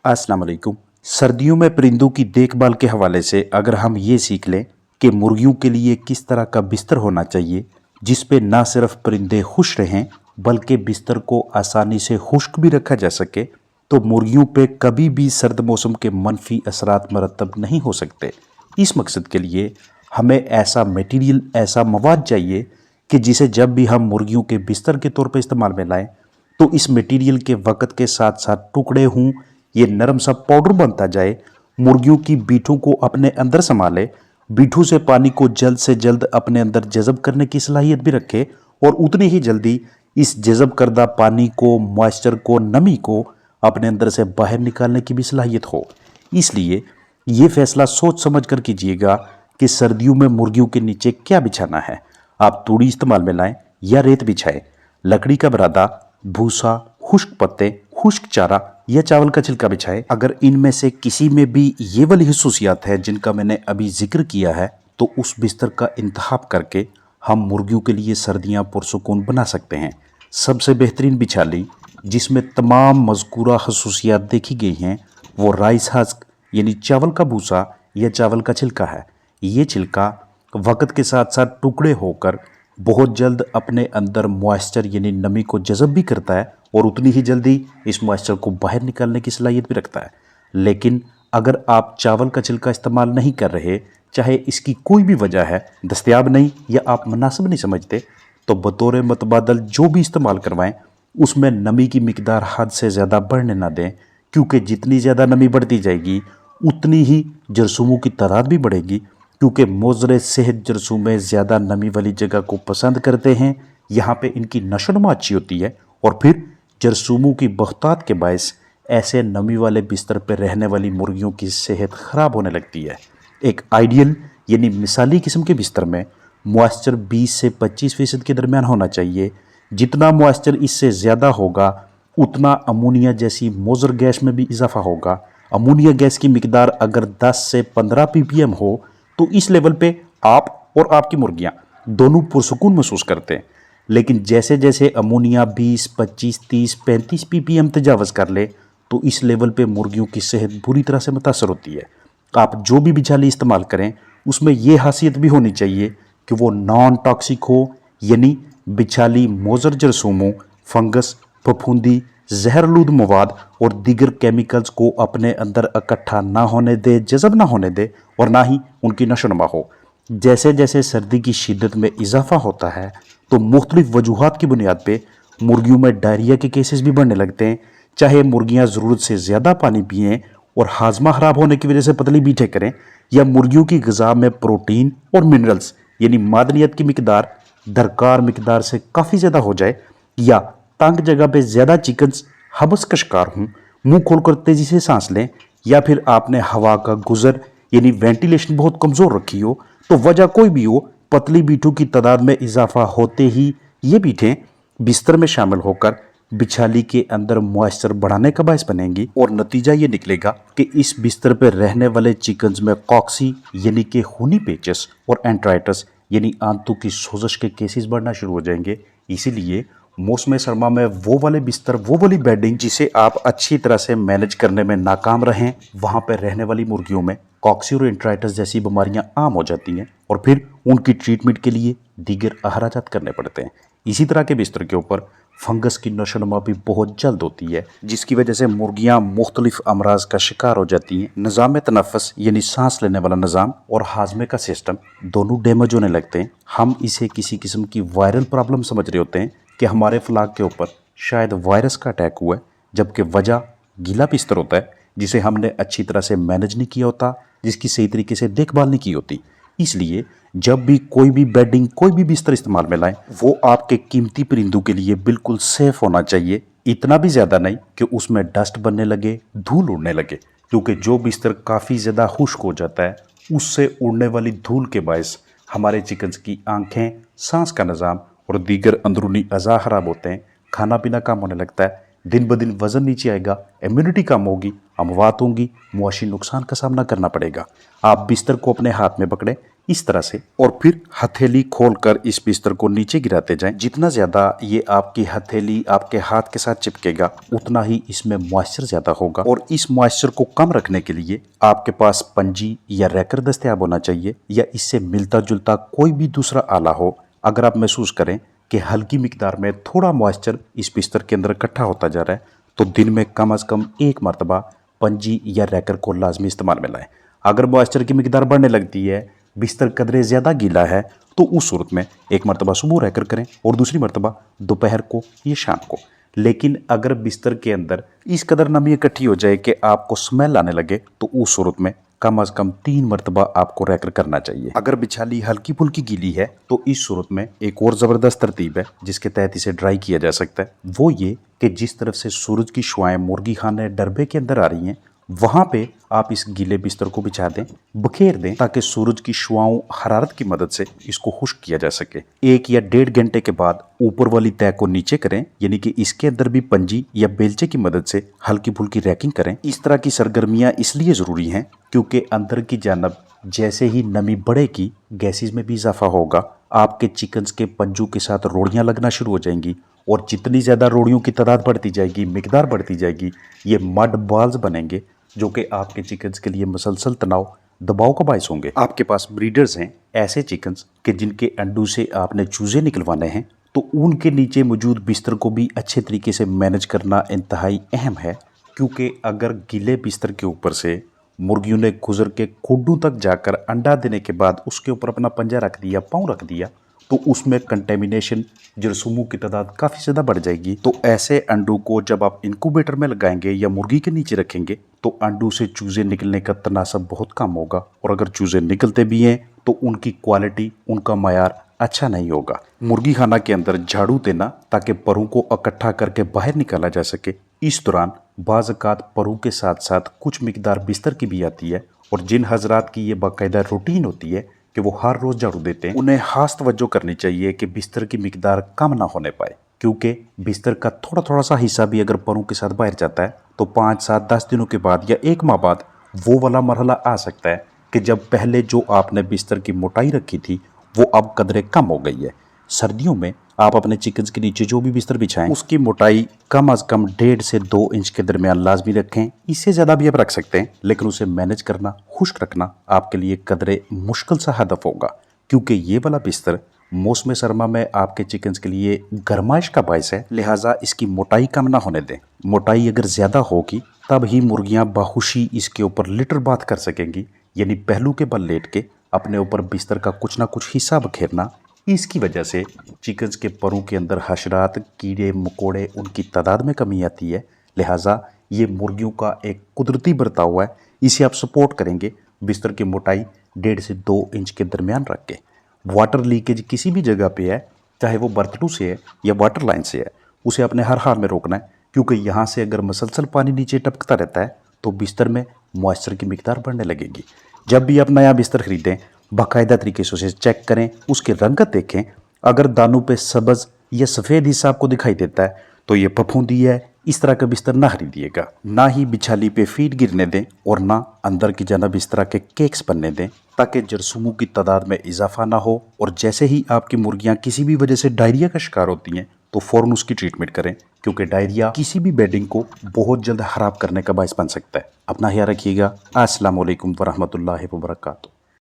अस्सलाम वालेकुम। सर्दियों में परिंदों की देखभाल के हवाले से अगर हम ये सीख लें कि मुर्गियों के लिए किस तरह का बिस्तर होना चाहिए जिस पे ना सिर्फ परिंदे खुश रहें बल्कि बिस्तर को आसानी से खुश्क भी रखा जा सके, तो मुर्गियों पे कभी भी सर्द मौसम के मनफी असरात मरतब नहीं हो सकते। इस मकसद के लिए हमें ऐसा मटेरियल, ऐसा मवाद चाहिए कि जिसे जब भी हम मुर्गियों के बिस्तर के तौर पर इस्तेमाल में लाएं तो इस मटेरियल के वक़्त के साथ साथ टुकड़े हों, ये नरम सा पाउडर बनता जाए, मुर्गियों की बीठों को अपने अंदर संभाले, बीठों से पानी को जल्द से जल्द अपने अंदर जज़ब करने की सलाहियत भी रखे और उतनी ही जल्दी इस जज़ब करदा पानी को, मॉइस्चर को, नमी को अपने अंदर से बाहर निकालने की भी सलाहियत हो। इसलिए ये फैसला सोच समझ कर कीजिएगा कि सर्दियों में मुर्गियों के नीचे क्या बिछाना है। आप तूड़ी इस्तेमाल में लाएं या रेत बिछाएं, लकड़ी का बरादा, भूसा, खुश्क पत्ते, खुश्क चारा या चावल का छिलका बिछाए। अगर इनमें से किसी में भी ये वाली हुसूसियात है जिनका मैंने अभी जिक्र किया है तो उस बिस्तर का इंतखाब करके हम मुर्गियों के लिए सर्दियां पुरसुकून बना सकते हैं। सबसे बेहतरीन बिछाली जिसमें तमाम मज़कूरा खसूसियात देखी गई हैं वो राइस हस्क यानी चावल का भूसा या चावल का छिलका है। ये छिलका वक़्त के साथ साथ टुकड़े होकर बहुत जल्द अपने अंदर मॉइस्चर यानी नमी को जज़ब भी करता है और उतनी ही जल्दी इस मॉइस्चर को बाहर निकालने की सलाहियत भी रखता है। लेकिन अगर आप चावल का छिलका इस्तेमाल नहीं कर रहे, चाहे इसकी कोई भी वजह है, दस्तयाब नहीं या आप मुनासिब नहीं समझते, तो बतौर मतबादल जो भी इस्तेमाल करवाएं उसमें नमी की मिकदार हद से ज़्यादा बढ़ने ना दें, क्योंकि जितनी ज़्यादा नमी बढ़ती जाएगी उतनी ही जरसूमों की तादाद भी बढ़ेगी, क्योंकि मोज़रे सेहत जरसूमें ज़्यादा नमी वाली जगह को पसंद करते हैं। यहाँ पे इनकी नशोनुमा अच्छी होती है और फिर जरसूमों की बख्तात के बायस ऐसे नमी वाले बिस्तर पर रहने वाली मुर्गियों की सेहत ख़राब होने लगती है। एक आइडियल यानी मिसाली किस्म के बिस्तर में मॉइस्चर 20 से 25% के दरमियान होना चाहिए। जितना मॉइस्चर इससे ज़्यादा होगा उतना अमोनिया जैसी मोज़र गैस में भी इजाफा होगा। अमोनिया गैस की मिकदार अगर 10 से 15 ppm हो तो इस लेवल पे आप और आपकी मुर्गियां दोनों पुरसुकून महसूस करते हैं। लेकिन जैसे जैसे अमोनिया 20, 25, 30, 35 ppm तजावज़ कर ले तो इस लेवल पे मुर्गियों की सेहत बुरी तरह से मुतासर होती है। आप जो भी बिछाली इस्तेमाल करें उसमें यह हासियत भी होनी चाहिए कि वो नॉन टॉक्सिक हो, यानी बिछाली मोज़र जरसूमों, फंगस, फफूंदी, जहरलूद मवाद और दीगर केमिकल्स को अपने अंदर इकट्ठा ना होने दे, जज़ब ना होने दे और ना ही उनकी नशोनुमा हो। जैसे जैसे सर्दी की शिद्दत में इजाफा होता है तो मुख्तलिफ वजूहात की बुनियाद पे मुर्गियों में डायरिया के केसेस भी बढ़ने लगते हैं। चाहे मुर्गियां ज़रूरत से ज़्यादा पानी पिएं और हाजमा ख़राब होने की वजह से पतली बीठे करें, या मुर्गियों की ग़िज़ा में प्रोटीन और मिनरल्स यानी मादनियत की मिकदार दरकार मिकदार से काफ़ी ज़्यादा हो जाए, या तंग जगह पे ज़्यादा चिकन्स हबस का शिकार हों, मुंह खोलकर तेज़ी से सांस लें, या फिर आपने हवा का गुजर यानी वेंटिलेशन बहुत कमज़ोर रखी हो, तो वजह कोई भी हो, पतली बीठों की तादाद में इजाफा होते ही ये बीठें बिस्तर में शामिल होकर बिछाली के अंदर मॉइस्चर बढ़ाने का बायस बनेंगी और नतीजा ये निकलेगा कि इस बिस्तर पर रहने वाले चिकन्स में कॉक्सी यानी कि खूनी पेचस और एंट्राइटिस यानी आंतों की सोजश के केसेस बढ़ना शुरू हो जाएंगे। इसीलिए मौसम सरमा में वो वाले बिस्तर, वो वाली बेडिंग जिसे आप अच्छी तरह से मैनेज करने में नाकाम रहें, वहाँ पर रहने वाली मुर्गियों में कॉक्सी और एंट्राइटिस जैसी बीमारियां आम हो जाती हैं और फिर उनकी ट्रीटमेंट के लिए दीगर अखराजात करने पड़ते हैं। इसी तरह के बिस्तर के ऊपर फंगस की नशोनुमा भी बहुत जल्द होती है, जिसकी वजह से मुर्गियां मुख्तलिफ अमराज का शिकार हो जाती हैं। निज़ाम तनफ़्फ़ुस यानी सांस लेने वाला निज़ाम और हाजमे का सिस्टम दोनों डैमेज होने लगते हैं। हम इसे किसी किस्म की वायरल प्रॉब्लम समझ रहे होते हैं कि हमारे फ्लाग के ऊपर शायद वायरस का अटैक हुआ है, जबकि वजह गीला बिस्तर होता है जिसे हमने अच्छी तरह से मैनेज नहीं किया होता, जिसकी सही तरीके से देखभाल नहीं की होती। इसलिए जब भी कोई भी बेडिंग, कोई भी बिस्तर इस्तेमाल में लाएं, वो आपके कीमती परिंदों के लिए बिल्कुल सेफ होना चाहिए। इतना भी ज़्यादा नहीं कि उसमें डस्ट बनने लगे, धूल उड़ने लगे, क्योंकि जो बिस्तर काफ़ी ज़्यादा खुश्क हो जाता है उससे उड़ने वाली धूल के बायस हमारे चिकन्स की आंखें, सांस का निज़ाम और दीगर अंदरूनी अज़ा ख़राब होते हैं। खाना पीना कम होने लगता है, दिन ब दिन वज़न नीचे आएगा, इम्यूनिटी कम होगी, अमवात होंगी, मुआशी नुकसान का सामना करना पड़ेगा। आप बिस्तर को अपने हाथ में पकड़ें, इस तरह से, और फिर हथेली खोलकर इस बिस्तर को नीचे गिराते जाएं। जितना ज्यादा ये आपकी हथेली आपके हाथ के साथ चिपकेगा उतना ही इसमें मॉइस्चर ज्यादा होगा, और इस मॉइस्चर को कम रखने के लिए आपके पास पंजी या रैकर दस्तयाब होना चाहिए, या इससे मिलता जुलता कोई भी दूसरा आला हो। अगर आप महसूस करें कि हल्की मिकदार में थोड़ा मॉइस्चर इस बिस्तर के अंदर इकट्ठा होता जा रहा है तो दिन में कम से कम एक मरतबा पंजी या रैकर को लाजमी इस्तेमाल में लाएं। अगर मॉइस्चर की मिकदार बढ़ने लगती है, बिस्तर कदरे ज़्यादा गीला है, तो उस सूरत में एक मरतबा सुबह रैकर करें और दूसरी मरतबा दोपहर को या शाम को। लेकिन अगर बिस्तर के अंदर इस कदर नमी इकट्ठी हो जाए कि आपको स्मेल आने लगे तो उस सूरत में कम से कम 3 मरतबा आपको रैकर करना चाहिए। अगर बिछाली हल्की फुल्की गीली है तो इस सूरत में एक और ज़बरदस्त तरतीब है जिसके तहत इसे ड्राई किया जा सकता है। वो ये कि जिस तरफ से सूरज की शुआएं मुर्गी खाने डरबे के अंदर आ रही हैं वहाँ पे आप इस गीले बिस्तर को बिछा दें, बखेर दें, ताकि सूरज की शुआओं हरारत की मदद से इसको खुश्क किया जा सके। 1 या 1.5 घंटे के बाद ऊपर वाली तह को नीचे करें, यानी कि इसके अंदर भी पंजी या बेलचे की मदद से हल्की फुल्की रैकिंग करें। इस तरह की सरगर्मियाँ इसलिए ज़रूरी हैं क्योंकि अंदर की जानब जैसे ही नमी बढ़ेगी गैसेज में भी इजाफा होगा, आपके चिकन्स के पंजों के साथ रोड़ियाँ लगना शुरू हो जाएंगी, और जितनी ज़्यादा रोड़ियों की तादाद बढ़ती जाएगी, मिकदार बढ़ती जाएगी, ये मड बॉल्स बनेंगे जो कि आपके चिकन्स के लिए मुसलसल तनाव दबाव का बायस होंगे। आपके पास ब्रीडर्स हैं ऐसे चिकन्स के जिनके अंडों से आपने चूजे निकलवाने हैं, तो उनके नीचे मौजूद बिस्तर को भी अच्छे तरीके से मैनेज करना इंतहाई अहम है, क्योंकि अगर गीले बिस्तर के ऊपर से मुर्गियों ने गुजर के खुड्डों तक जाकर अंडा देने के बाद उसके ऊपर अपना पंजा रख दिया, पाँव रख दिया, तो उसमें कंटेमिनेशन जरसूमों की तादाद काफ़ी ज़्यादा बढ़ जाएगी। तो ऐसे अंडों को जब आप इंक्यूबेटर में लगाएंगे या मुर्गी के नीचे रखेंगे तो अंडों से चूजे निकलने का तनासब बहुत कम होगा, और अगर चूजे निकलते भी हैं तो उनकी क्वालिटी, उनका मयार अच्छा नहीं होगा। मुर्गी खाना के अंदर झाड़ू देना ताकि परों को इकट्ठा करके बाहर निकाला जा सके। इस दौरान बाज़-औक़ात परों के साथ साथ कुछ मिकदार बिस्तर की भी आती है, और जिन हजरात की ये बाकायदा रूटीन होती है कि वो हर रोज़ झाड़ू देते हैं, उन्हें खास तवज्जो करनी चाहिए कि बिस्तर की मिकदार कम ना होने पाए, क्योंकि बिस्तर का थोड़ा थोड़ा सा हिस्सा भी अगर परों के साथ बाहर जाता है तो 5, 7, 10 दिनों के बाद या 1 माह बाद वो वाला मरहला आ सकता है कि जब पहले जो आपने बिस्तर की मोटाई रखी थी वो अब कदरे कम हो गई है। सर्दियों में आप अपने चिकन्स के नीचे जो भी बिस्तर बिछाएं उसकी मोटाई कम से कम 1.5 से 2 इंच के दरमियान लाजमी रखें। इससे ज़्यादा भी आप रख सकते हैं, लेकिन उसे मैनेज करना, खुश्क रखना आपके लिए कदरे मुश्किल सा हदफ होगा, क्योंकि ये वाला बिस्तर मौसम सरमा में आपके चिकन्स के लिए गरमाइश का बायस है। लिहाजा इसकी मोटाई कम ना होने दें। मोटाई अगर ज़्यादा होगी तब ही मुर्गियाँ बाखुशी इसके ऊपर लिटर बात कर सकेंगी, यानी पहलू के बल लेट के अपने ऊपर बिस्तर का कुछ ना कुछ हिस्सा बखेरना। इसकी वजह से चिकन्स के परों के अंदर हशरात, कीड़े मकोड़े, उनकी तादाद में कमी आती है। लिहाजा ये मुर्गियों का एक कुदरती बर्ताव है, इसे आप सपोर्ट करेंगे बिस्तर की मोटाई 1.5 से 2 इंच के दरमियान रख के। वाटर लीकेज किसी भी जगह पे है, चाहे वो बर्तनों से है या वाटर लाइन से है, उसे अपने हर हाल में रोकना है, क्योंकि यहाँ से अगर मसलसल पानी नीचे टपकता रहता है तो बिस्तर में मॉइस्चर की मिकदार बढ़ने लगेगी। जब भी आप नया बिस्तर खरीदें बाकायदा तरीके से उसे चेक करें, उसकी रंगत देखें। अगर दानों पे सब्ज़ या सफ़ेद हिस्सा आपको दिखाई देता है तो ये फफूंदी है, इस तरह का बिस्तर ना खरीदिएगा। ना ही बिछाली पे फीड गिरने दें और ना अंदर की जानब इस तरह के केक्स बनने दें, ताकि जरसूमों की तादाद में इजाफा ना हो। और जैसे ही आपकी मुर्गियाँ किसी भी वजह से डायरिया का शिकार होती हैं तो फ़ौरन उसकी ट्रीटमेंट करें, क्योंकि डायरिया किसी भी बेडिंग को बहुत जल्द ख़राब करने का बायस बन सकता है। अपना ख्याल रखिएगा। अस्सलाम वालेकुम वरहमतुल्लाहि वबरकातुहू।